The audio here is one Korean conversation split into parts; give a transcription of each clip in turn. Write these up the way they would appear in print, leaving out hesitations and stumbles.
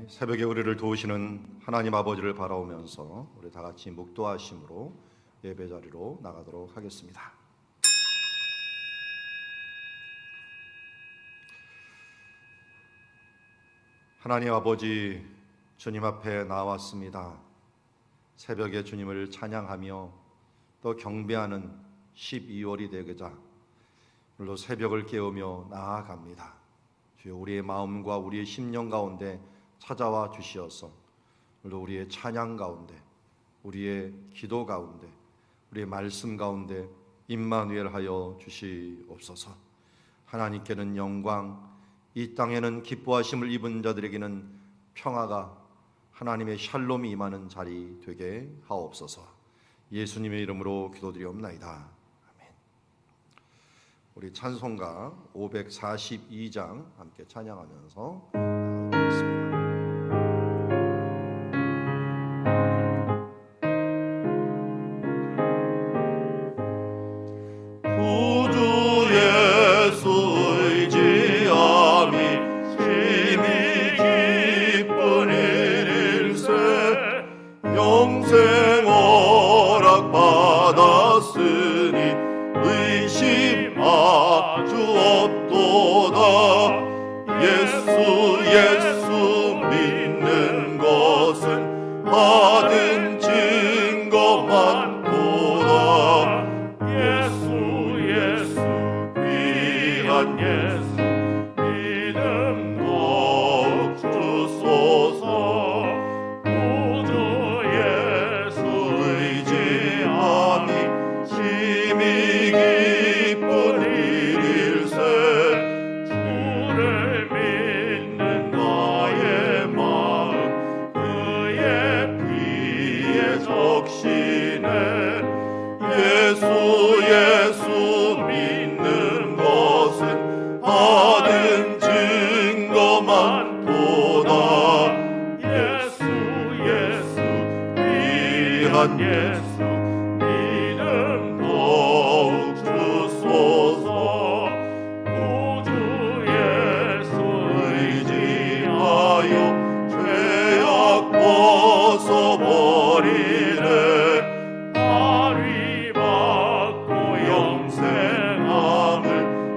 새벽에 우리를 도우시는 하나님 아버지를 바라오면서 우리 다 같이 묵도하심으로 예배 자리로 나가도록 하겠습니다. 하나님 아버지, 주님 앞에 나왔습니다. 새벽에 주님을 찬양하며 또 경배하는 12월이 되고자 오늘도 새벽을 깨우며 나아갑니다. 주여, 우리의 마음과 우리의 심령 가운데 찾아와 주시어서 오늘도 우리의 찬양 가운데, 우리의 기도 가운데, 우리의 말씀 가운데 임마누엘 하여 주시옵소서. 하나님께는 영광, 이 땅에는 기뻐하심을 입은 자들에게는 평화가, 하나님의 샬롬이 임하는 자리 되게 하옵소서. 예수님의 이름으로 기도드리옵나이다. 아멘. 우리 찬송가 542장 함께 찬양하면서 나아가겠습니다. 예수 이름 더욱 주소서. 구주 예수 의지하여 죄악 벗어버리네. 아리 받고 영생함을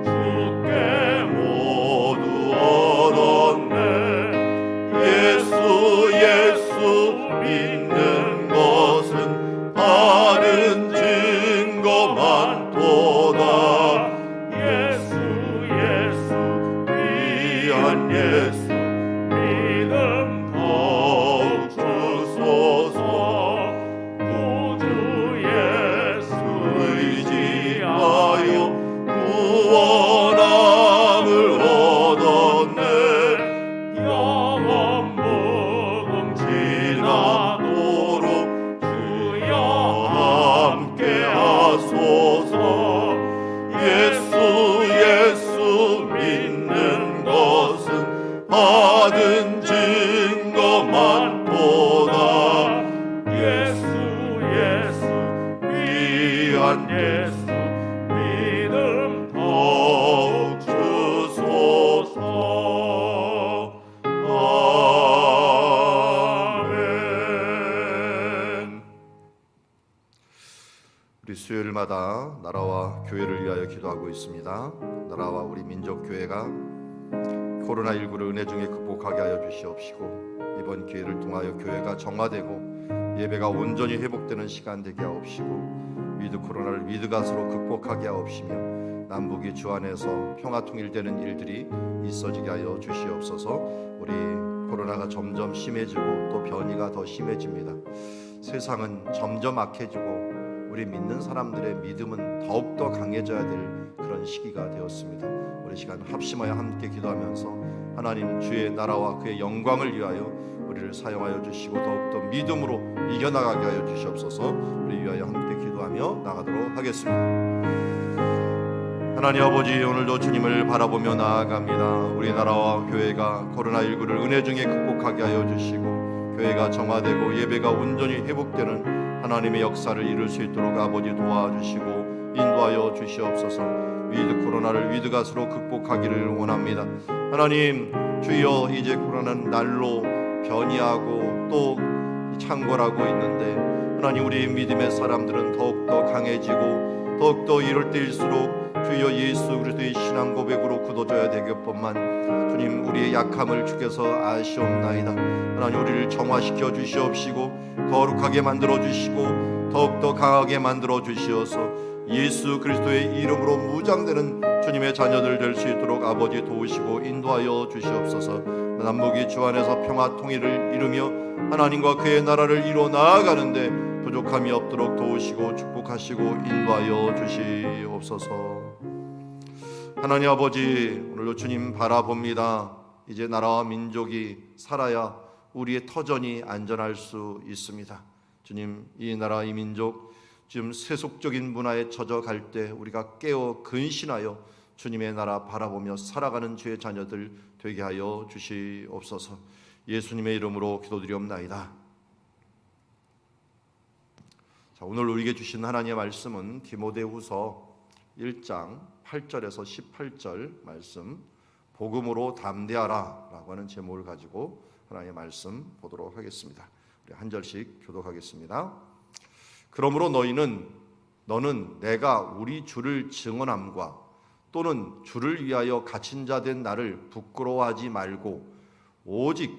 주께 모두 얻었네. 예수 믿는 것은 다른 증거만 도다. 예수 귀한 예수 믿음 더욱 주소서. 구주 예수 의지하여 구원함을 얻었네. 영원 복음 지나도록 주여 함께 하소서. 예수 믿는 것은 받은 증거만 보다. 예수 귀한 예수 믿음 더욱 주소서. 아멘. 우리 수요일마다 나라와 교회를 위하여 기도하고 있습니다. 나라와 우리 민족교회가 코로나19를 은혜 중에 극복하게 하여 주시옵시고, 이번 기회를 통하여 교회가 정화되고 예배가 온전히 회복되는 시간 되게 하옵시고, 위드 코로나를 위드 갓으로 극복하게 하옵시며, 남북이 주 안에서 평화 통일되는 일들이 있어지게 하여 주시옵소서. 우리 코로나가 점점 심해지고 또 변이가 더 심해집니다. 세상은 점점 악해지고 우리 믿는 사람들의 믿음은 더욱더 강해져야 될 그런 시기가 되었습니다. 우리 시간 합심하여 함께 기도하면서 하나님 주의 나라와 그의 영광을 위하여 우리를 사용하여 주시고 더욱더 믿음으로 이겨나가게 하여 주시옵소서. 우리 위하여 함께 기도하며 나가도록 하겠습니다. 하나님 아버지, 오늘도 주님을 바라보며 나아갑니다. 우리 나라와 교회가 코로나19를 은혜 중에 극복하게 하여 주시고, 교회가 정화되고 예배가 온전히 회복되는 하나님의 역사를 이룰 수 있도록 아버지 도와주시고 인도하여 주시옵소서. 위드 코로나를 위드 갓으로 극복하기를 원합니다. 하나님 주여, 이제 코로나는 날로 변이하고 또 창궐하고 있는데, 하나님 우리의 믿음의 사람들은 더욱더 강해지고 더욱더 이럴 때일수록 주여 예수 그리스도의 신앙 고백으로 굳어져야 되겠건만, 주님 우리의 약함을 주께서 아시옵나이다. 하나님 우리를 정화시켜 주시옵시고 거룩하게 만들어 주시고 더욱더 강하게 만들어 주시어서 예수 그리스도의 이름으로 무장되는 주님의 자녀들 될 수 있도록 아버지 도우시고 인도하여 주시옵소서. 남북이 주 안에서 평화 통일을 이루며 하나님과 그의 나라를 이루어 나아가는데 부족함이 없도록 도우시고 축복하시고 인도하여 주시옵소서. 하나님 아버지, 오늘도 주님 바라봅니다. 이제 나라와 민족이 살아야 우리의 터전이 안전할 수 있습니다. 주님, 이 나라 이 민족 지금 세속적인 문화에 젖어갈 때 우리가 깨어 근신하여 주님의 나라 바라보며 살아가는 주의 자녀들 되게 하여 주시옵소서. 예수님의 이름으로 기도드리옵나이다. 자, 오늘 우리에게 주신 하나님의 말씀은 디모데후서 1장 8절에서 18절 말씀, 복음으로 담대하라 라고 하는 제목을 가지고 하나님의 말씀 보도록 하겠습니다. 우리 한 절씩 교독하겠습니다. 그러므로 너는 내가 우리 주를 증언함과 또는 주를 위하여 갇힌 자 된 나를 부끄러워하지 말고 오직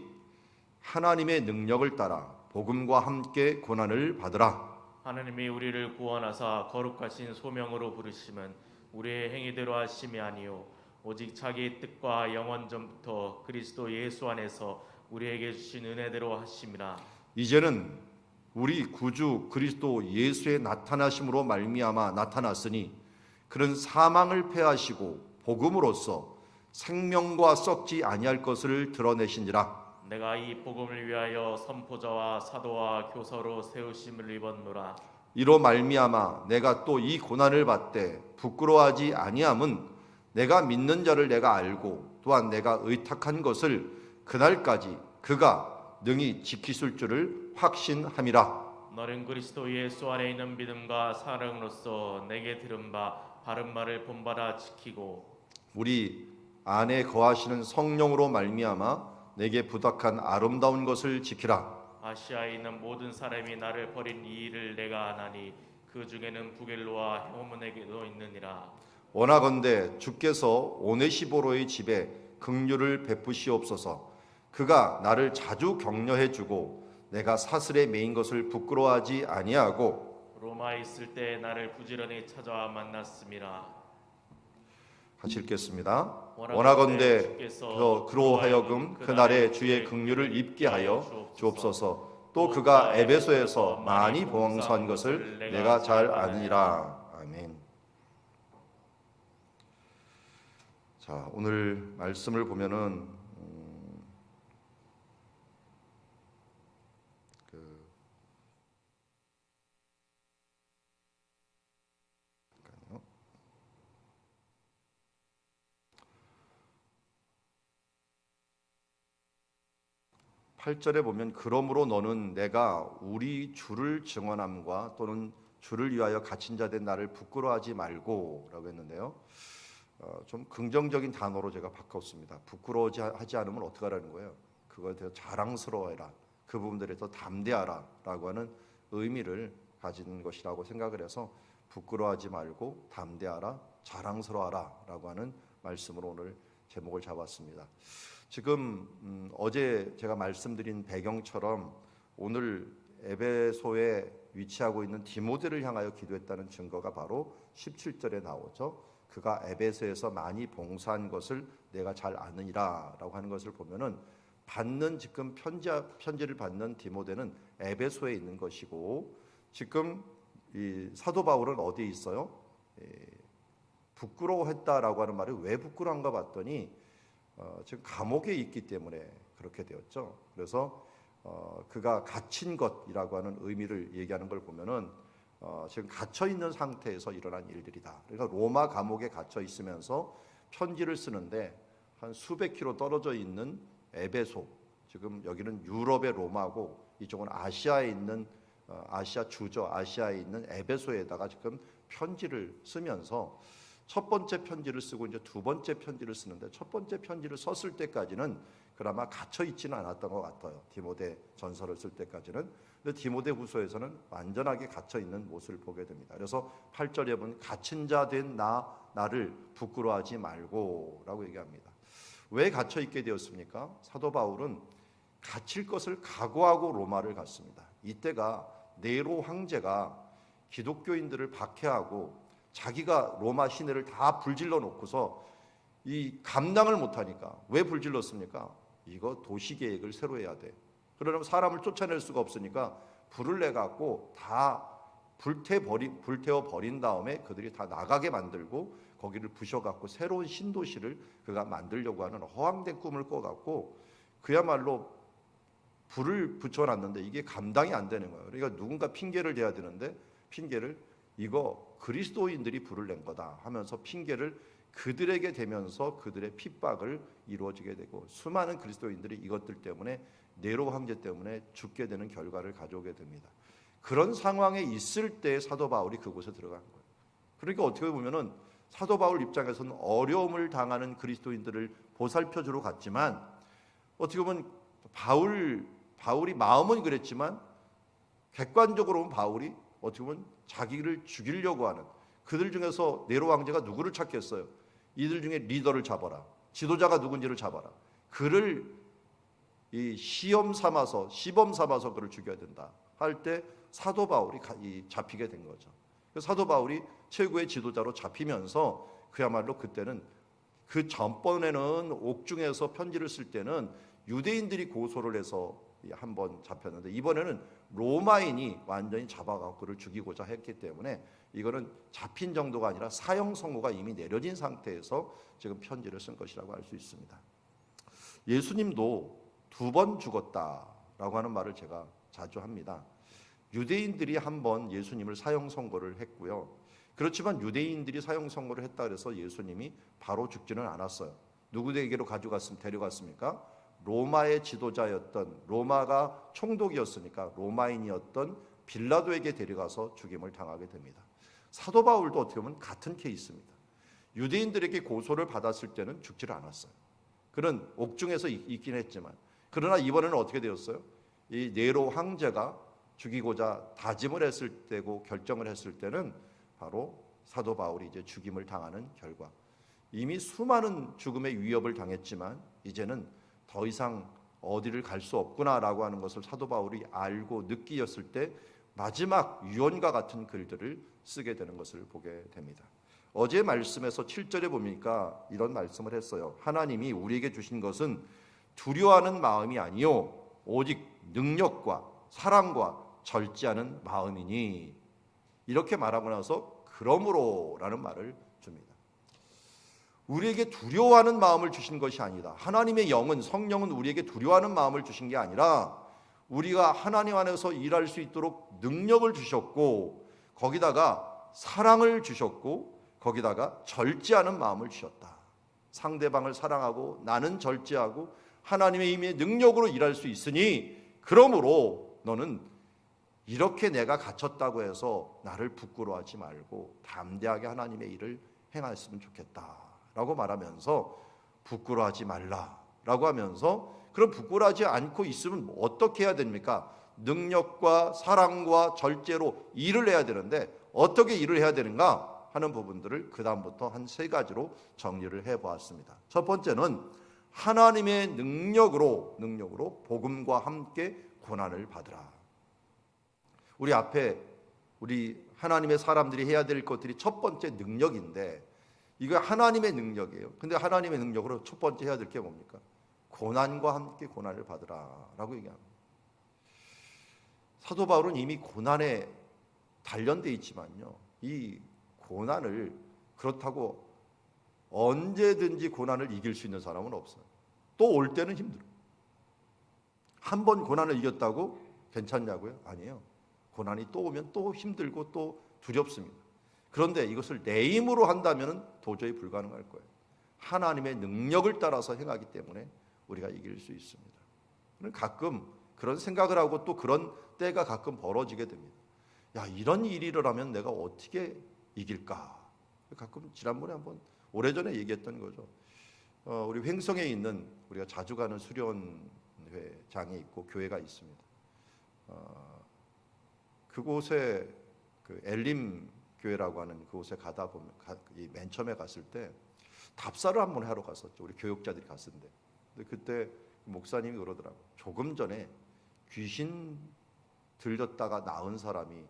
하나님의 능력을 따라 복음과 함께 고난을 받으라. 하나님이 우리를 구원하사 거룩하신 소명으로 부르심은 우리의 행위대로 하심이 아니요 오직 자기의 뜻과 영원 전부터 그리스도 예수 안에서 우리에게 주신 은혜대로 하심이라. 이제는 우리 구주 그리스도 예수의 나타나심으로 말미암아 나타났으니 그는 사망을 패하시고 복음으로써 생명과 썩지 아니할 것을 드러내신지라. 내가 이 복음을 위하여 선포자와 사도와 교사로 세우심을 입었노라. 이로 말미암아 내가 또 이 고난을 받되 부끄러워하지 아니함은 내가 믿는 자를 내가 알고 또한 내가 의탁한 것을 그날까지 그가 능히 지키실 줄을 확신함이라. 너는 그리스도 예수 안에 있는 믿음과 사랑으로서 내게 들은 바 바른 말을 본받아 지키고 우리 안에 거하시는 성령으로 말미암아 내게 부탁한 아름다운 것을 지키라. 아시아에 있는 모든 사람이 나를 버린 이 일을 내가 아나니 그 중에는 부겔로와 헤오몬에게도 있느니라. 원하건대 주께서 오네시보로의 집에 긍휼을 베푸시옵소서. 그가 나를 자주 격려해 주고 내가 사슬에 매인 것을 부끄러워하지 아니하고 로마에 있을 때 나를 부지런히 찾아와 만났음이라. 같이 읽겠습니다. 원하건대 주께서 그로 하여금 그날에 주의 긍휼을 입게 하여 주옵소서. 또 그가 에베소에서 많이 봉사한 것을 내가 잘 아니라. 아멘. 자, 오늘 말씀을 보면은 8절에 보면 그러므로 너는 내가 우리 주를 증언함과 또는 주를 위하여 갇힌 자 된 나를 부끄러워하지 말고 라고 했는데요. 좀 긍정적인 단어로 제가 바꿨습니다. 부끄러워하지 않으면 어떻게 하라는 거예요? 그거에 대해서 자랑스러워해라. 그 부분들에 더 담대하라 라고 하는 의미를 가진 것이라고 생각을 해서 부끄러워하지 말고 담대하라, 자랑스러워하라 라고 하는 말씀으로 오늘 제목을 잡았습니다. 지금 어제 제가 말씀드린 배경처럼 오늘 에베소에 위치하고 있는 디모데를 향하여 기도했다는 증거가 바로 17절에 나오죠. 그가 에베소에서 많이 봉사한 것을 내가 잘 아느니라 라고 하는 것을 보면은 받는 지금 편지를 받는 디모데는 에베소에 있는 것이고 지금 이 사도 바울은 어디에 있어요? 부끄러워했다라고 하는 말이 왜 부끄러운가 봤더니 지금 감옥에 있기 때문에 그렇게 되었죠. 그래서 그가 갇힌 것이라고 하는 의미를 얘기하는 걸 보면은 지금 갇혀 있는 상태에서 일어난 일들이다. 그러니까 로마 감옥에 갇혀 있으면서 편지를 쓰는데 한 수백 킬로 떨어져 있는 에베소, 지금 여기는 유럽의 로마고 이쪽은 아시아에 있는 아시아 주죠. 아시아에 있는 에베소에다가 지금 편지를 쓰면서 첫 번째 편지를 쓰고 이제 두 번째 편지를 쓰는데, 첫 번째 편지를 썼을 때까지는 그나마 갇혀 있지는 않았던 것 같아요. 디모데 전서를 쓸 때까지는. 근데 디모데 후서에서는 완전하게 갇혀 있는 모습을 보게 됩니다. 그래서 8절에 보면 갇힌 자 된 나를 부끄러워하지 말고라고 얘기합니다. 왜 갇혀 있게 되었습니까? 사도 바울은 갇힐 것을 각오하고 로마를 갔습니다. 이때가 네로 황제가 기독교인들을 박해하고 자기가 로마 시내를 다 불질러 놓고서 이 감당을 못하니까, 왜 불질렀습니까? 이거 도시 계획을 새로 해야 돼. 그러려면 사람을 쫓아낼 수가 없으니까 불을 내 갖고 다 불태워 버린 다음에 그들이 다 나가게 만들고 거기를 부셔 갖고 새로운 신도시를 그가 만들려고 하는 허황된 꿈을 꿔 갖고 그야말로 불을 붙여놨는데 이게 감당이 안 되는 거예요. 그러니까 누군가 핑계를 대야 되는데, 핑계를 이거 그리스도인들이 불을 낸 거다 하면서 핑계를 그들에게 대면서 그들의 핍박을 이루어지게 되고, 수많은 그리스도인들이 이것들 때문에, 네로 황제 때문에 죽게 되는 결과를 가져오게 됩니다. 그런 상황에 있을 때 사도 바울이 그곳에 들어간 거예요. 그러니까 어떻게 보면은 사도 바울 입장에서는 어려움을 당하는 그리스도인들을 보살펴주러 갔지만, 어떻게 보면 바울이 마음은 그랬지만 객관적으로 보면 바울이 어떻게 보면 자기를 죽이려고 하는, 그들 중에서 네로 황제가 누구를 찾겠어요? 이들 중에 리더를 잡아라, 지도자가 누군지를 잡아라, 그를 이 시범 삼아서 그를 죽여야 된다 할 때 사도 바울이 잡히게 된 거죠. 사도 바울이 최고의 지도자로 잡히면서 그야말로 그때는, 그 전번에는 옥중에서 편지를 쓸 때는 유대인들이 고소를 해서 한번 잡혔는데, 이번에는 로마인이 완전히 잡아가고 그를 죽이고자 했기 때문에 이거는 잡힌 정도가 아니라 사형 선고가 이미 내려진 상태에서 지금 편지를 쓴 것이라고 할 수 있습니다. 예수님도 2번 죽었다라고 하는 말을 제가 자주 합니다. 유대인들이 한번 예수님을 사형 선고를 했고요. 그렇지만 유대인들이 사형 선고를 했다 그래서 예수님이 바로 죽지는 않았어요. 누구에게로 데려갔습니까? 로마의 지도자였던, 로마가 총독이었으니까 로마인이었던 빌라도에게 데려가서 죽임을 당하게 됩니다. 사도 바울도 어떻게 보면 같은 케이스입니다. 유대인들에게 고소를 받았을 때는 죽지를 않았어요. 그는 옥중에서 있긴 했지만, 그러나 이번에는 어떻게 되었어요? 이 네로 황제가 죽이고자 다짐을 했을 때고 결정을 했을 때는 바로 사도 바울이 이제 죽임을 당하는 결과, 이미 수많은 죽음의 위협을 당했지만 이제는 더 이상 어디를 갈 수 없구나라고 하는 것을 사도 바울이 알고 느끼었을 때 마지막 유언과 같은 글들을 쓰게 되는 것을 보게 됩니다. 어제 말씀에서 7절에 보니까 이런 말씀을 했어요. 하나님이 우리에게 주신 것은 두려워하는 마음이 아니요 오직 능력과 사랑과 절제하는 마음이니, 이렇게 말하고 나서 그러므로라는 말을 줍니다. 우리에게 두려워하는 마음을 주신 것이 아니다. 하나님의 영은, 성령은 우리에게 두려워하는 마음을 주신 게 아니라 우리가 하나님 안에서 일할 수 있도록 능력을 주셨고, 거기다가 사랑을 주셨고, 거기다가 절제하는 마음을 주셨다. 상대방을 사랑하고 나는 절제하고 하나님의 힘의 능력으로 일할 수 있으니, 그러므로 너는 이렇게 내가 갇혔다고 해서 나를 부끄러워하지 말고 담대하게 하나님의 일을 행했으면 좋겠다라고 말하면서, 부끄러워하지 말라라고 하면서, 그럼 부끄러워하지 않고 있으면 어떻게 해야 됩니까? 능력과 사랑과 절제로 일을 해야 되는데 어떻게 일을 해야 되는가 하는 부분들을 그 다음부터 한 3가지로 정리를 해보았습니다. 첫 번째는 하나님의 능력으로 복음과 함께 고난을 받으라. 우리 하나님의 사람들이 해야 될 것들이 첫 번째 능력인데, 이거 하나님의 능력이에요. 근데 하나님의 능력으로 첫 번째 해야 될 게 뭡니까? 고난과 함께 고난을 받으라라고 얘기합니다. 사도 바울은 이미 고난에 단련돼 있지만요, 이 고난을, 그렇다고 언제든지 고난을 이길 수 있는 사람은 없어요. 또 올 때는 힘들어요. 한 번 고난을 이겼다고 괜찮냐고요? 아니에요. 고난이 또 오면 또 힘들고 또 두렵습니다. 그런데 이것을 내 힘으로 한다면 도저히 불가능할 거예요. 하나님의 능력을 따라서 행하기 때문에 우리가 이길 수 있습니다. 가끔 그런 생각을 하고 또 그런 때가 가끔 벌어지게 됩니다. 야, 이런 일이 일어나면 내가 어떻게 이길까? 가끔 지난번에 한번 오래전에 얘기했던 거죠. 우리 횡성에 있는 우리가 자주 가는 수련회장이 있고 교회가 있습니다. 그곳에 그 엘림 교회라고 하는 그곳에 가다 보면 맨 처음에 갔을 때 답사를 한번 하러 갔었죠. 우리 교육자들이 갔었는데, 근데 그때 목사님이 그러더라고. 조금 전에 귀신 들렸다가 나은 사람이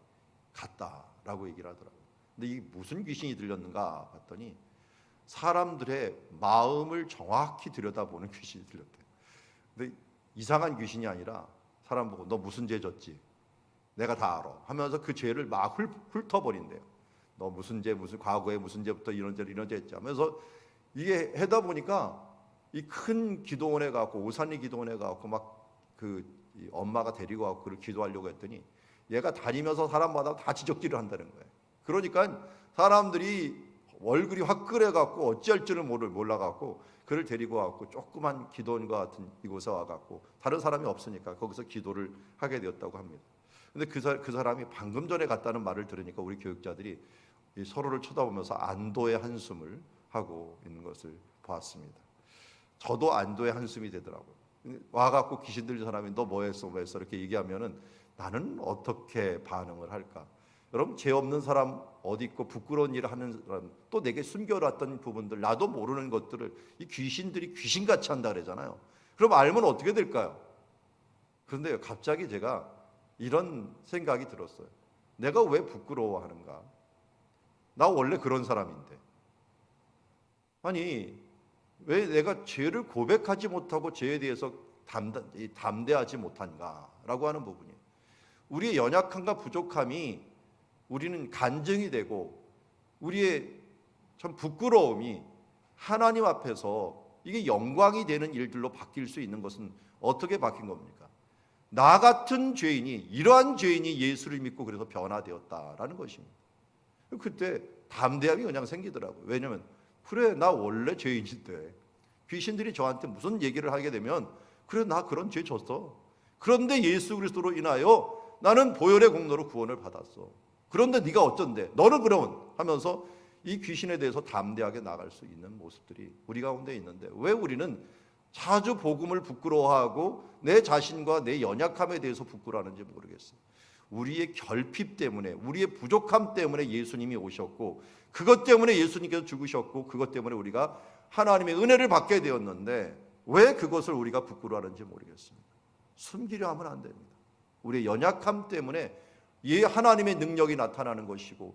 갔다라고 얘기를 하더라고. 근데 이게 무슨 귀신이 들렸는가 봤더니 사람들의 마음을 정확히 들여다보는 귀신이 들렸대. 근데 이상한 귀신이 아니라 사람 보고 너 무슨 죄 졌지? 내가 다 알아 하면서 그 죄를 막 훑어버린대요. 너 무슨 죄, 무슨 과거에 무슨 죄부터 이런 죄 했지 하면서 이게 하다 보니까 이 큰 기도원에 가고 오산리 기도원에 가고 막 그 엄마가 데리고 가고 그를 기도하려고 했더니 얘가 다니면서 사람마다 다 지적질을 한다는 거예요. 그러니까 사람들이 얼굴이 화끈해 갖고 어찌할 줄을 몰라 갖고 그를 데리고 와갖고 조그만 기도원과 같은 이곳에 와갖고 다른 사람이 없으니까 거기서 기도를 하게 되었다고 합니다. 근데 그 사람이 방금 전에 갔다는 말을 들으니까 우리 교육자들이 서로를 쳐다보면서 안도의 한숨을 하고 있는 것을 보았습니다. 저도 안도의 한숨이 되더라고요. 와갖고 귀신 들린 사람이 너 뭐 했어 이렇게 얘기하면은 나는 어떻게 반응을 할까? 여러분, 죄 없는 사람 어디 있고 부끄러운 일을 하는 사람, 또 내게 숨겨놨던 부분들, 나도 모르는 것들을 이 귀신들이 귀신같이 한다 그러잖아요. 그럼 알면 어떻게 될까요? 그런데 갑자기 제가 이런 생각이 들었어요. 내가 왜 부끄러워하는가? 나 원래 그런 사람인데. 아니, 왜 내가 죄를 고백하지 못하고 죄에 대해서 담대하지 못한가라고 하는 부분이에요. 우리의 연약함과 부족함이 우리는 간증이 되고 우리의 참 부끄러움이 하나님 앞에서 이게 영광이 되는 일들로 바뀔 수 있는 것은 어떻게 바뀐 겁니까? 나 같은 죄인이, 이러한 죄인이 예수를 믿고 그래서 변화되었다라는 것입니다. 그때 담대함이 그냥 생기더라고요. 왜냐하면 그래, 나 원래 죄인인데 귀신들이 저한테 무슨 얘기를 하게 되면 그래, 나 그런 죄 졌어. 그런데 예수 그리스도로 인하여 나는 보혈의 공로로 구원을 받았어. 그런데 네가 어쩐데? 너는 그러면 하면서 이 귀신에 대해서 담대하게 나갈 수 있는 모습들이 우리 가운데 있는데 왜 우리는 자주 복음을 부끄러워하고 내 자신과 내 연약함에 대해서 부끄러워하는지 모르겠어요. 우리의 결핍 때문에, 우리의 부족함 때문에 예수님이 오셨고 그것 때문에 예수님께서 죽으셨고 그것 때문에 우리가 하나님의 은혜를 받게 되었는데 왜 그것을 우리가 부끄러워하는지 모르겠습니다. 숨기려 하면 안 됩니다. 우리의 연약함 때문에 하나님의 능력이 나타나는 것이고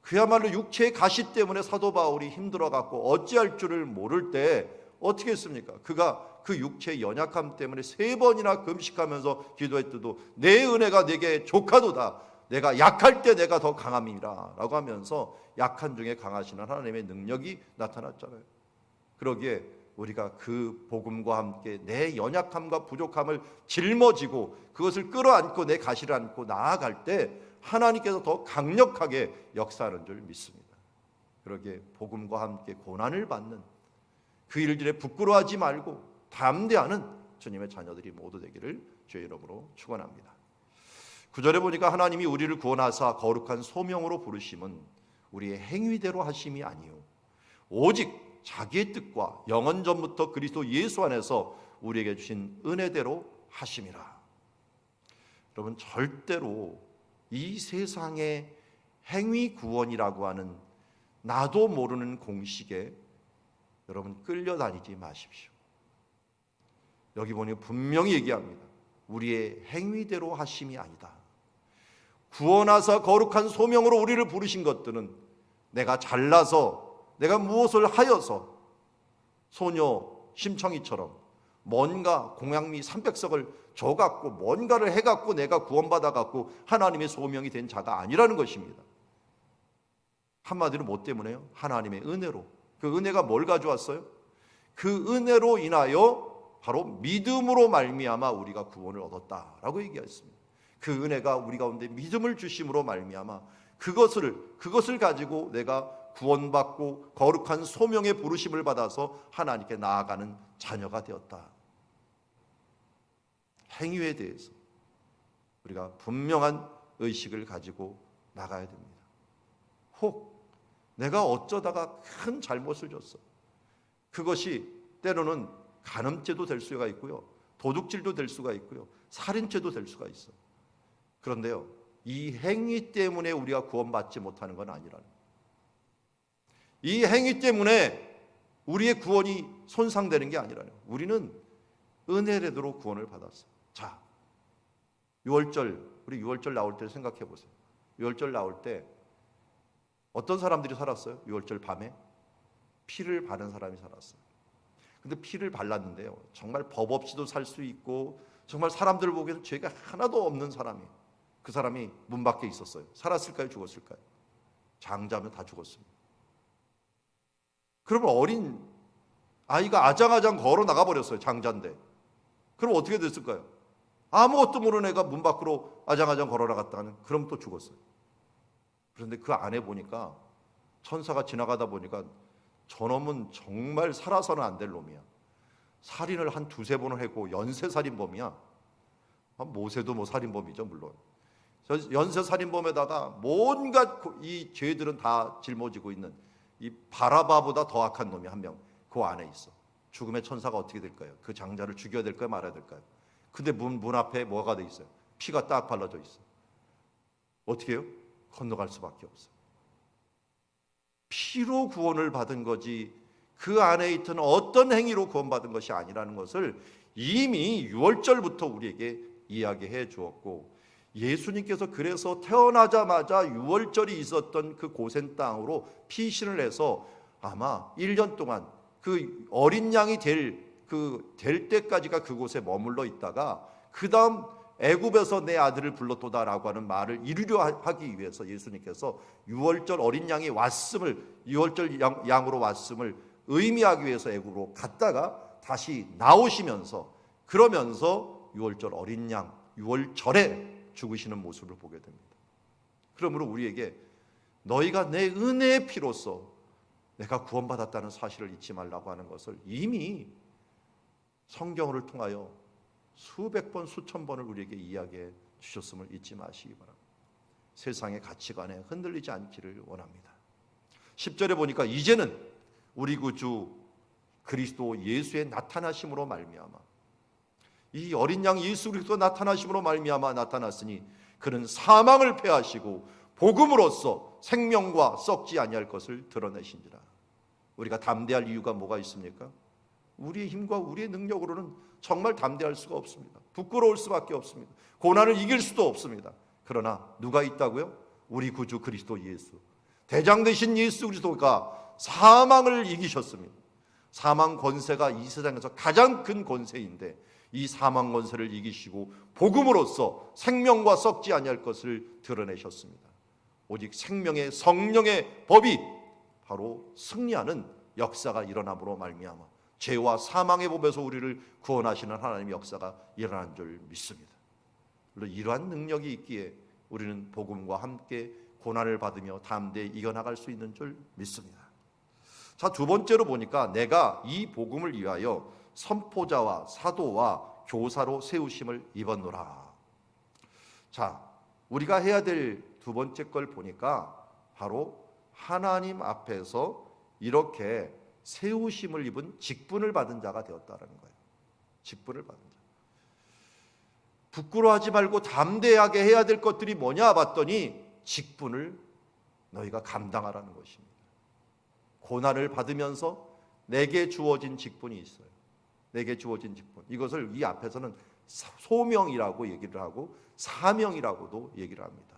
그야말로 육체의 가시 때문에 사도 바울이 힘들어갖고 어찌할 줄을 모를 때 어떻게 했습니까? 그가 그 육체의 연약함 때문에 3번이나 금식하면서 기도했더도 내 은혜가 내게 족하도다. 내가 약할 때 내가 더 강함이라 라고 하면서 약한 중에 강하시는 하나님의 능력이 나타났잖아요. 그러기에 우리가 그 복음과 함께 내 연약함과 부족함을 짊어지고 그것을 끌어안고 내 가시를 안고 나아갈 때 하나님께서 더 강력하게 역사하는 줄 믿습니다. 그러기에 복음과 함께 고난을 받는 그 일들에 부끄러워하지 말고 담대하는 주님의 자녀들이 모두 되기를 주의 이름으로 축원합니다. 9절에 보니까 하나님이 우리를 구원하사 거룩한 소명으로 부르심은 우리의 행위대로 하심이 아니요 오직 자기의 뜻과 영원 전부터 그리스도 예수 안에서 우리에게 주신 은혜대로 하심이라. 여러분, 절대로 이 세상의 행위 구원이라고 하는 나도 모르는 공식에 여러분 끌려다니지 마십시오. 여기 보니 분명히 얘기합니다. 우리의 행위대로 하심이 아니다. 구원하사 거룩한 소명으로 우리를 부르신 것들은 내가 잘나서 내가 무엇을 하여서 소녀 심청이처럼 뭔가 공양미 300석을 줘갖고 뭔가를 해갖고 내가 구원받아갖고 하나님의 소명이 된 자가 아니라는 것입니다. 한마디로 뭐 때문에요? 하나님의 은혜로. 그 은혜가 뭘 가져왔어요? 그 은혜로 인하여 바로 믿음으로 말미암아 우리가 구원을 얻었다라고 얘기했습니다. 그 은혜가 우리 가운데 믿음을 주심으로 말미암아 그것을 가지고 내가 구원받고 거룩한 소명의 부르심을 받아서 하나님께 나아가는 자녀가 되었다. 행위에 대해서 우리가 분명한 의식을 가지고 나가야 됩니다. 혹 내가 어쩌다가 큰 잘못을 졌어. 그것이 때로는 간음죄도 될 수가 있고요, 도둑질도 될 수가 있고요, 살인죄도 될 수가 있어. 그런데요, 이 행위 때문에 우리가 구원받지 못하는 건 아니라는 거예요. 이 행위 때문에 우리의 구원이 손상되는 게 아니라는 거예요. 우리는 은혜로 구원을 받았어요. 자, 6월절, 우리 6월절 나올 때 생각해 보세요. 6월절 나올 때 어떤 사람들이 살았어요? 6월절 밤에 피를 바른 사람이 살았어요. 근데 피를 발랐는데요, 정말 법 없이도 살 수 있고 정말 사람들 보기에는 죄가 하나도 없는 사람이, 그 사람이 문 밖에 있었어요. 살았을까요? 죽었을까요? 장자면 다 죽었습니다. 그러면 어린 아이가 아장아장 걸어 나가버렸어요. 장자인데. 그럼 어떻게 됐을까요? 아무것도 모르는 애가 문 밖으로 아장아장 걸어 나갔다가는 그럼 또 죽었어요. 그런데 그 안에 보니까 천사가 지나가다 보니까 저놈은 정말 살아서는 안 될 놈이야. 살인을 한 두세 번을 했고 연쇄살인범이야. 모세도 뭐 살인범이죠, 물론. 연쇄살인범에다가 뭔가 이 죄들은 다 짊어지고 있는 이 바라바보다 더 악한 놈이 한 명 그 안에 있어. 죽음의 천사가 어떻게 될까요? 그 장자를 죽여야 될까요, 말아야 될까요? 근데 문 앞에 뭐가 돼 있어요? 피가 딱 발라져 있어. 어떻게 해요? 건너갈 수밖에 없어. 피로 구원을 받은 거지 그 안에 있던 어떤 행위로 구원받은 것이 아니라는 것을 이미 6월절부터 우리에게 이야기해 주었고, 예수님께서 그래서 태어나자마자 6월절이 있었던 그 고센 땅으로 피신을 해서 아마 1년 동안 그 어린 양이 될 때까지가 그곳에 머물러 있다가 그 다음 애굽에서 내 아들을 불렀도다라고 하는 말을 이루려 하기 위해서 예수님께서 6월절 어린 양이 왔음을, 6월절 양으로 왔음을 의미하기 위해서 애굽으로 갔다가 다시 나오시면서, 그러면서 6월절 어린 양 6월절에 죽으시는 모습을 보게 됩니다. 그러므로 우리에게 너희가 내 은혜의 피로써 내가 구원받았다는 사실을 잊지 말라고 하는 것을 이미 성경을 통하여 수백 번 수천 번을 우리에게 이야기해 주셨음을 잊지 마시기 바랍니다. 세상의 가치관에 흔들리지 않기를 원합니다. 10절에 보니까 이제는 우리 구주 그리스도 예수의 나타나심으로 말미암아, 이 어린 양 예수 그리스도 나타나심으로 말미암아 나타났으니 그는 사망을 패하시고 복음으로써 생명과 썩지 아니할 것을 드러내신지라. 우리가 담대할 이유가 뭐가 있습니까? 우리의 힘과 우리의 능력으로는 정말 담대할 수가 없습니다. 부끄러울 수밖에 없습니다. 고난을 이길 수도 없습니다. 그러나 누가 있다고요? 우리 구주 그리스도 예수, 대장 되신 예수 그리스도가 사망을 이기셨습니다. 사망 권세가 이 세상에서 가장 큰 권세인데 이 사망 권세를 이기시고 복음으로써 생명과 썩지 아니할 것을 드러내셨습니다. 오직 생명의 성령의 법이 바로 승리하는 역사가 일어남으로 말미암아 죄와 사망의 법에서 우리를 구원하시는 하나님의 역사가 일어난 줄 믿습니다. 물론 이러한 능력이 있기에 우리는 복음과 함께 고난을 받으며 담대히 이겨나갈 수 있는 줄 믿습니다. 자, 두 번째로 보니까 내가 이 복음을 위하여 선포자와 사도와 교사로 세우심을 입었노라. 자, 우리가 해야 될 두 번째 걸 보니까 바로 하나님 앞에서 이렇게 세우심을 입은 직분을 받은 자가 되었다라는 거예요. 직분을 받은 자. 부끄러워하지 말고 담대하게 해야 될 것들이 뭐냐 봤더니 직분을 너희가 감당하라는 것입니다. 고난을 받으면서 내게 주어진 직분이 있어요. 내게 주어진 직분. 이것을 이 앞에서는 소명이라고 얘기를 하고 사명이라고도 얘기를 합니다.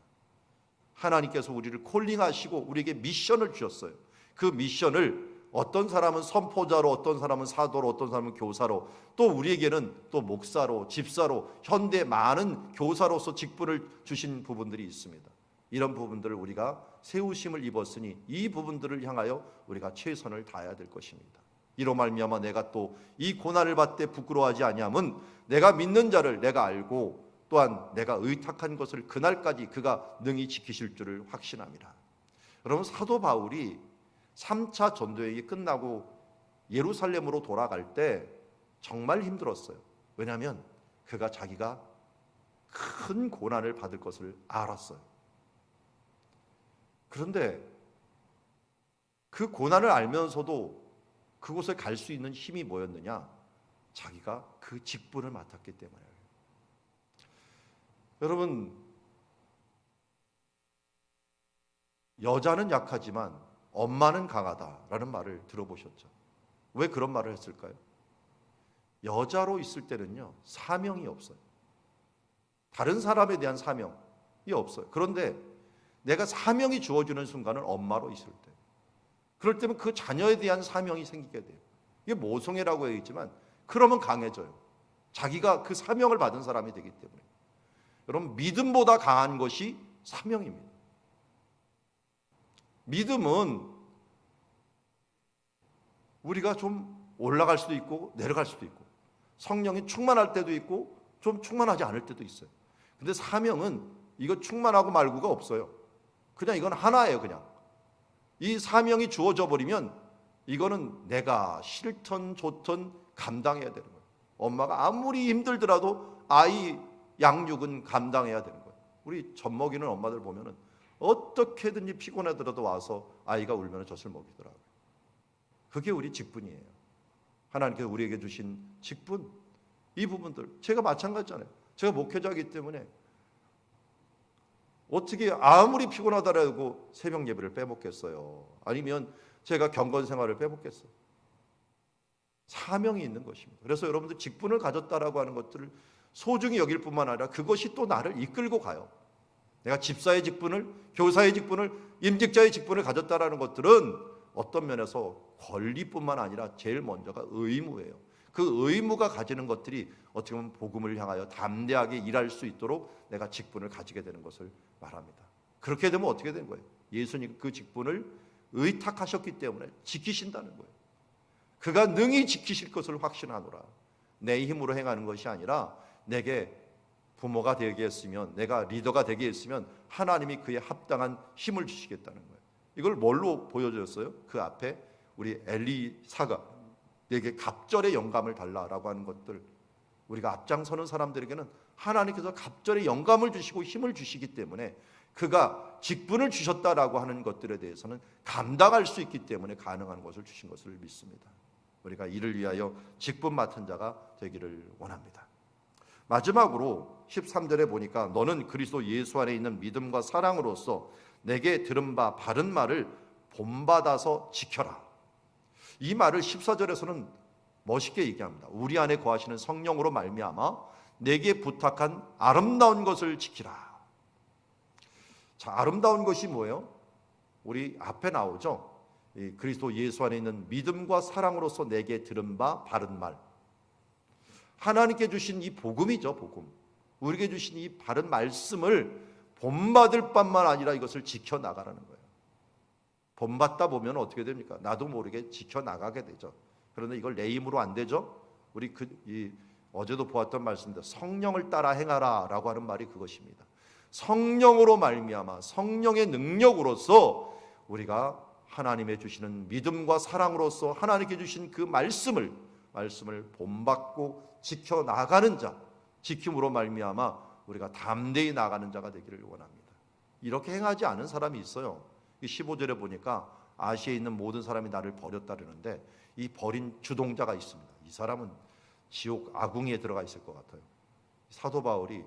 하나님께서 우리를 콜링하시고 우리에게 미션을 주셨어요. 그 미션을 어떤 사람은 선포자로, 어떤 사람은 사도로, 어떤 사람은 교사로, 또 우리에게는 또 목사로, 집사로, 현대 많은 교사로서 직분을 주신 부분들이 있습니다. 이런 부분들을 우리가 세우심을 입었으니 이 부분들을 향하여 우리가 최선을 다해야 될 것입니다. 이로 말미암아 내가 또 이 고난을 받되 부끄러워하지 아니함은 내가 믿는 자를 내가 알고 또한 내가 의탁한 것을 그날까지 그가 능히 지키실 줄을 확신함이라. 여러분, 사도 바울이 3차 전도여행이 끝나고 예루살렘으로 돌아갈 때 정말 힘들었어요. 왜냐하면 그가 자기가 큰 고난을 받을 것을 알았어요. 그런데 그 고난을 알면서도 그곳에 갈 수 있는 힘이 뭐였느냐? 자기가 그 직분을 맡았기 때문에. 여러분, 여자는 약하지만 엄마는 강하다라는 말을 들어보셨죠? 왜 그런 말을 했을까요? 여자로 있을 때는요, 사명이 없어요. 다른 사람에 대한 사명이 없어요. 그런데 내가 사명이 주어지는 순간은 엄마로 있을 때, 그럴 때면 그 자녀에 대한 사명이 생기게 돼요. 이게 모성애라고 얘기했지만 그러면 강해져요. 자기가 그 사명을 받은 사람이 되기 때문에. 여러분, 믿음보다 강한 것이 사명입니다. 믿음은 우리가 좀 올라갈 수도 있고 내려갈 수도 있고, 성령이 충만할 때도 있고 좀 충만하지 않을 때도 있어요. 근데 사명은 이거 충만하고 말고가 없어요. 그냥 이건 하나예요. 그냥 이 사명이 주어져 버리면 이거는 내가 싫든 좋든 감당해야 되는 거예요. 엄마가 아무리 힘들더라도 아이 양육은 감당해야 되는 거예요. 우리 젖 먹이는 엄마들 보면은 어떻게든지 피곤하더라도 와서 아이가 울면 젖을 먹이더라고요. 그게 우리 직분이에요. 하나님께서 우리에게 주신 직분, 이 부분들. 제가 마찬가지잖아요. 제가 목회자이기 때문에 어떻게 아무리 피곤하더라도 새벽 예배를 빼먹겠어요? 아니면 제가 경건 생활을 빼먹겠어요? 사명이 있는 것입니다. 그래서 여러분들 직분을 가졌다라고 하는 것들을 소중히 여길 뿐만 아니라 그것이 또 나를 이끌고 가요. 내가 집사의 직분을, 교사의 직분을, 임직자의 직분을 가졌다라는 것들은 어떤 면에서 권리뿐만 아니라 제일 먼저가 의무예요. 그 의무가 가지는 것들이 어떻게 보면 복음을 향하여 담대하게 일할 수 있도록 내가 직분을 가지게 되는 것을 말합니다. 그렇게 되면 어떻게 되는 거예요? 예수님 그 직분을 의탁하셨기 때문에 지키신다는 거예요. 그가 능히 지키실 것을 확신하노라. 내 힘으로 행하는 것이 아니라 내게 부모가 되게 했으면, 내가 리더가 되게 했으면 하나님이 그에 합당한 힘을 주시겠다는 거예요. 이걸 뭘로 보여줬어요? 그 앞에 우리 엘리사가 내게 갑절의 영감을 달라라고 하는 것들, 우리가 앞장서는 사람들에게는 하나님께서 갑절의 영감을 주시고 힘을 주시기 때문에 그가 직분을 주셨다라고 하는 것들에 대해서는 감당할 수 있기 때문에 가능한 것을 주신 것을 믿습니다. 우리가 이를 위하여 직분 맡은 자가 되기를 원합니다. 마지막으로 13절에 보니까 너는 그리스도 예수 안에 있는 믿음과 사랑으로서 내게 들은 바 바른 말을 본받아서 지켜라. 이 말을 14절에서는 멋있게 얘기합니다. 우리 안에 거하시는 성령으로 말미암아 내게 부탁한 아름다운 것을 지키라. 자, 아름다운 것이 뭐예요? 우리 앞에 나오죠. 이 그리스도 예수 안에 있는 믿음과 사랑으로서 내게 들은 바 바른 말. 하나님께 주신 이 복음이죠. 복음. 우리에게 주신 이 바른 말씀을 본받을 뿐만 아니라 이것을 지켜나가라는 거예요. 본받다 보면 어떻게 됩니까? 나도 모르게 지켜나가게 되죠. 그런데 이걸 내 힘으로 안 되죠. 우리 어제도 보았던 말씀인데 성령을 따라 행하라 라고 하는 말이 그것입니다. 성령으로 말미암아 성령의 능력으로서 우리가 하나님의 주시는 믿음과 사랑으로서 하나님께 주신 그 말씀을 본받고 지켜나가는 자, 지킴으로 말미암아 우리가 담대히 나가는 자가 되기를 원합니다. 이렇게 행하지 않은 사람이 있어요. 15절에 보니까 아시아에 있는 모든 사람이 나를 버렸다 그러는데 이 버린 주동자가 있습니다. 이 사람은 지옥 아궁이에 들어가 있을 것 같아요. 사도 바울이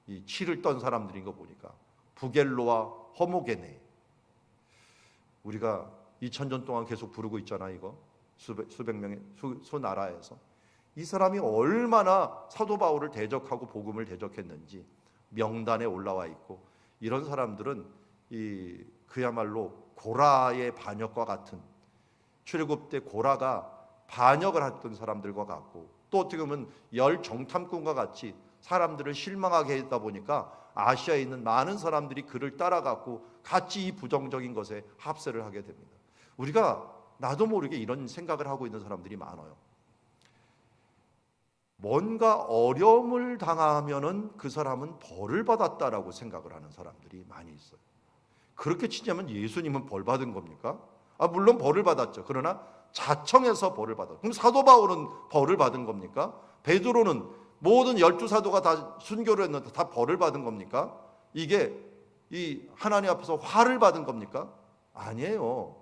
이 치를 떤 사람들인 거 보니까 부겔로와 허모게네, 우리가 2000년 동안 계속 부르고 있잖아. 이거 수백 명의 수나라에서 이 사람이 얼마나 사도 바울을 대적하고 복음을 대적했는지 명단에 올라와 있고, 이런 사람들은 그야말로 고라의 반역과 같은, 출애굽 때 고라가 반역을 했던 사람들과 같고, 또 어떻게 보면 열 정탐꾼과 같이 사람들을 실망하게 했다 보니까 아시아에 있는 많은 사람들이 그를 따라갔고 같이 이 부정적인 것에 합세를 하게 됩니다. 우리가 나도 모르게 이런 생각을 하고 있는 사람들이 많아요. 뭔가 어려움을 당하면은 그 사람은 벌을 받았다라고 생각을 하는 사람들이 많이 있어요. 그렇게 치자면 예수님은 벌 받은 겁니까? 물론 벌을 받았죠. 그러나 자청해서 벌을 받았죠. 그럼 사도 바울은 벌을 받은 겁니까? 베드로는 모든 12사도가 다 순교를 했는데 다 벌을 받은 겁니까? 이게 이 하나님 앞에서 화를 받은 겁니까? 아니에요.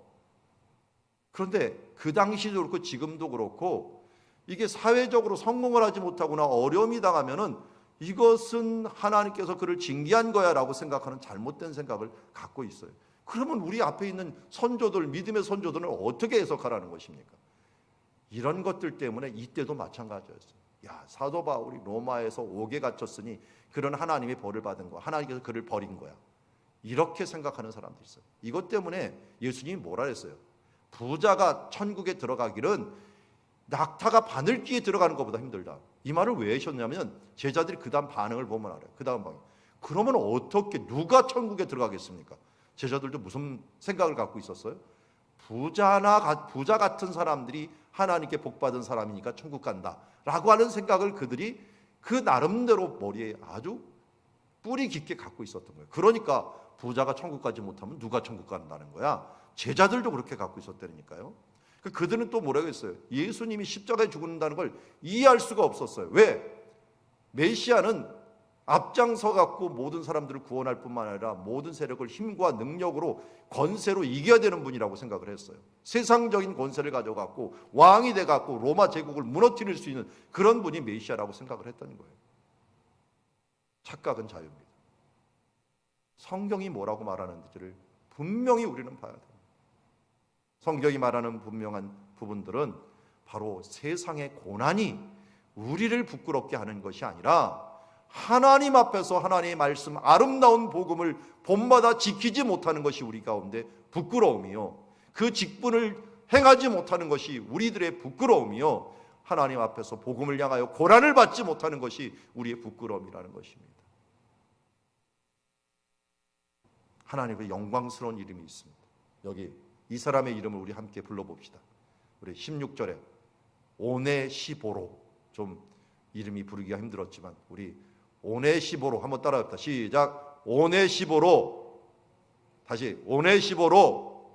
그런데 그 당시도 그렇고 지금도 그렇고 이게 사회적으로 성공을 하지 못하거나 어려움이 당하면은 이것은 하나님께서 그를 징계한 거야 라고 생각하는 잘못된 생각을 갖고 있어요. 그러면 우리 앞에 있는 선조들, 믿음의 선조들은 어떻게 해석하라는 것입니까? 이런 것들 때문에 이때도 마찬가지였어요. 야, 사도 바울이 로마에서 옥에 갇혔으니 그런 하나님의 벌을 받은 거야. 하나님께서 그를 버린 거야. 이렇게 생각하는 사람들이 있어요. 이것 때문에 예수님이 뭐라 했어요? 부자가 천국에 들어가기는 낙타가 바늘귀에 들어가는 것보다 힘들다. 이 말을 왜 하셨냐면 제자들이 그 다음 반응을 보면 알아요. 그 다음 반응. 그러면 어떻게 누가 천국에 들어가겠습니까? 제자들도 무슨 생각을 갖고 있었어요? 부자 같은 사람들이 하나님께 복받은 사람이니까 천국 간다 라고 하는 생각을 그들이 그 나름대로 머리에 아주 뿌리 깊게 갖고 있었던 거예요. 그러니까 부자가 천국 가지 못하면 누가 천국 간다는 거야. 제자들도 그렇게 갖고 있었다니까요. 그들은 또 뭐라고 했어요? 예수님이 십자가에 죽는다는 걸 이해할 수가 없었어요. 왜? 메시아는 앞장서 갖고 모든 사람들을 구원할 뿐만 아니라 모든 세력을 힘과 능력으로 권세로 이겨야 되는 분이라고 생각을 했어요. 세상적인 권세를 가져갖고 왕이 돼갖고 로마 제국을 무너뜨릴 수 있는 그런 분이 메시아라고 생각을 했다는 거예요. 착각은 자유입니다. 성경이 뭐라고 말하는지를 분명히 우리는 봐야 돼요. 성경이 말하는 분명한 부분들은 바로 세상의 고난이 우리를 부끄럽게 하는 것이 아니라 하나님 앞에서 하나님의 말씀 아름다운 복음을 본받아 지키지 못하는 것이 우리 가운데 부끄러움이요, 그 직분을 행하지 못하는 것이 우리들의 부끄러움이요, 하나님 앞에서 복음을 향하여 고난을 받지 못하는 것이 우리의 부끄러움이라는 것입니다. 하나님의 영광스러운 이름이 있습니다. 여기 이 사람의 이름을 우리 함께 불러봅시다. 우리 16절에 오네시보로, 좀 이름이 부르기가 힘들었지만 우리 오네시보로 한번 따라합시다. 시작. 오네시보로. 다시 오네시보로.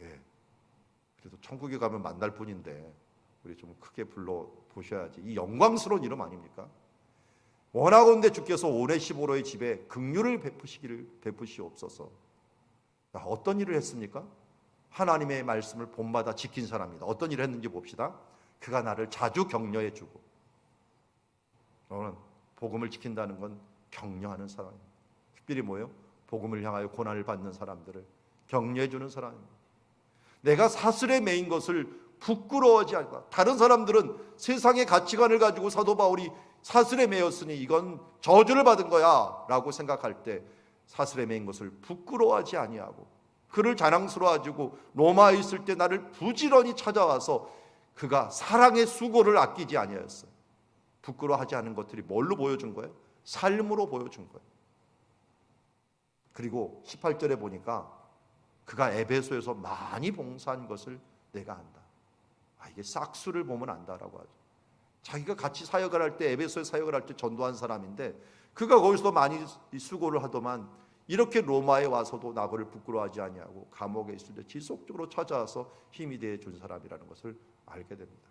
예. 그래도 천국에 가면 만날 분인데 우리 좀 크게 불러 보셔야지. 이 영광스러운 이름 아닙니까? 원하건대 주께서 오네시보로의 집에 긍휼을 베푸시옵소서. 어떤 일을 했습니까? 하나님의 말씀을 본받아 지킨 사람입니다. 어떤 일을 했는지 봅시다. 그가 나를 자주 격려해 주고, 너는 복음을 지킨다는 건 격려하는 사람입니다. 특별히 뭐예요? 복음을 향하여 고난을 받는 사람들을 격려해 주는 사람입니다. 내가 사슬에 매인 것을 부끄러워하지 않다. 다른 사람들은 세상의 가치관을 가지고 사도 바울이 사슬에 매였으니 이건 저주를 받은 거야 라고 생각할 때 사슬에 매인 것을 부끄러워하지 아니하고 그를 자랑스러워하고 로마에 있을 때 나를 부지런히 찾아와서 그가 사랑의 수고를 아끼지 아니하였어요. 부끄러워하지 않은 것들이 뭘로 보여준 거예요? 삶으로 보여준 거예요. 그리고 18절에 보니까 그가 에베소에서 많이 봉사한 것을 내가 안다. 이게 싹수를 보면 안다라고 하죠. 자기가 같이 사역을 할 때, 에베소에 사역을 할 때 전도한 사람인데 그가 거기서 많이 수고를 하더만 이렇게 로마에 와서도 나그를 부끄러워하지 아니하고 감옥에 있을 때 지속적으로 찾아와서 힘이 되어 준 사람이라는 것을 알게 됩니다.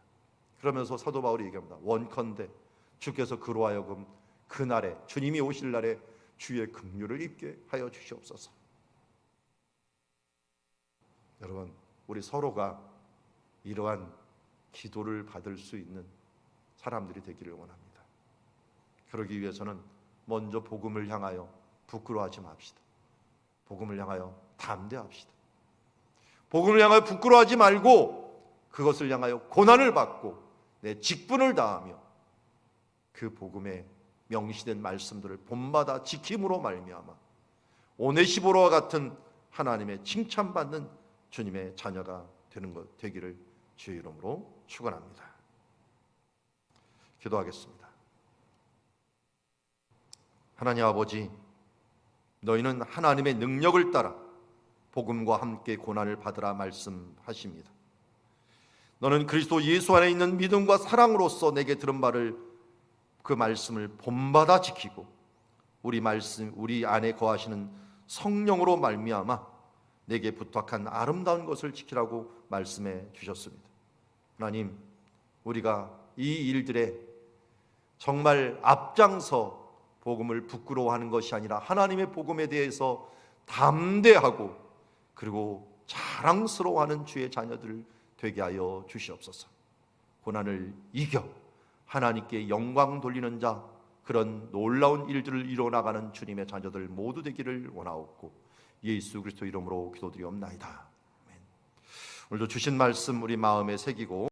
그러면서 사도 바울이 얘기합니다. 원컨대 주께서 그로 하여금 그날에, 주님이 오실 날에 주의 긍휼을 입게 하여 주시옵소서. 여러분, 우리 서로가 이러한 기도를 받을 수 있는 사람들이 되기를 원합니다. 그러기 위해서는 먼저 복음을 향하여 부끄러워하지 맙시다. 복음을 향하여 담대합시다. 복음을 향하여 부끄러워하지 말고 그것을 향하여 고난을 받고 내 직분을 다하며 그 복음에 명시된 말씀들을 본받아 지킴으로 말미암아 오네시보로와 같은 하나님의 칭찬받는 주님의 자녀가 되는 것 되기를 주의 이름으로 축원합니다. 기도하겠습니다. 하나님 아버지, 너희는 하나님의 능력을 따라 복음과 함께 고난을 받으라 말씀하십니다. 너는 그리스도 예수 안에 있는 믿음과 사랑으로서 내게 들은 바를, 그 말씀을 본받아 지키고 우리 안에 거하시는 성령으로 말미암아 내게 부탁한 아름다운 것을 지키라고 말씀해 주셨습니다. 하나님, 우리가 이 일들에 정말 앞장서 복음을 부끄러워하는 것이 아니라 하나님의 복음에 대해서 담대하고 그리고 자랑스러워하는 주의 자녀들 되게 하여 주시옵소서. 고난을 이겨 하나님께 영광 돌리는 자, 그런 놀라운 일들을 이뤄나가는 주님의 자녀들 모두 되기를 원하옵고 예수 그리스도 이름으로 기도드리옵나이다. 아멘. 오늘도 주신 말씀 우리 마음에 새기고